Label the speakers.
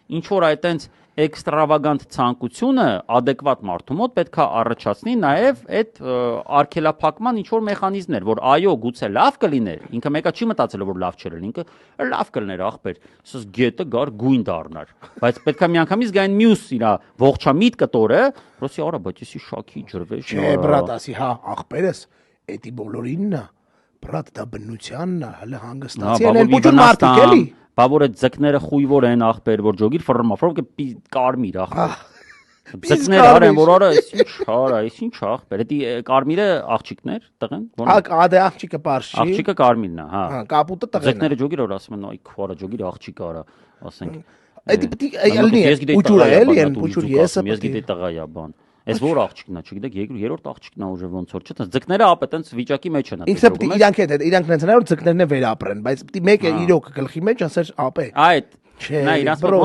Speaker 1: ինչ որ այտենց էքստրավագանտ ցանկությունը adekvat մարդու մոտ պետք է առաջացնի նաև այդ արգելափակման ինչ որ մեխանիզմներ, որ այո, գուցե լավ կլիներ, ինքը մեկը չի մտածել որ լավ չէր, ինքը լավ կլիներ ախպեր, ասես գետը գար գույն դառնար, բայց պետք է միանգամից գային մյուս իրա ողջամիտ կտորը, որսի արա, բայց էսի շաքի ջրվեշ։
Speaker 2: Չէ, բրատ, ասի, հա, ախպերս, էդի բոլորինն է, բրատ, դա բնությանն է, հələ հանգստացի են փոճուն մարդիկ էլի։
Speaker 1: Բա որ այդ ձկները խույվոր են ախպեր, որ ջոգիր ֆռմա կարմիր ախպեր։ Ձկները արեն, որ արա, էս ինչ արա, էս ինչ ախպեր, էդի կարմիրը աղջիկներ, տղեն,
Speaker 2: Հա, դե աղջիկը պարզ չի։
Speaker 1: Աղջիկը կարմիրն է, հա։
Speaker 2: Հա, կապուտը տղեն է։
Speaker 1: Ձկները ջոգիր որ ասում են, այ քորա ջոգիր աղջիկը արա, ասենք։
Speaker 2: Էդի պետք է ելնի, ուջուր էլի են, ուջուր եսը
Speaker 1: ես գիտեի տղայա բան։ Այս որ աղջիկն է, չգիտեք, երրորդ աղջիկն է ուժը ոնց որ չէ, ձկները ապա տենց վիճակի մեջ են։
Speaker 2: Ինքը պետք է իրանք նենց որ ձկներն է վերապրեն, բայց պետք է մեկը իրոք գլխի մեջ ասեր ապե։
Speaker 1: Այդ Նա իրաց ոնց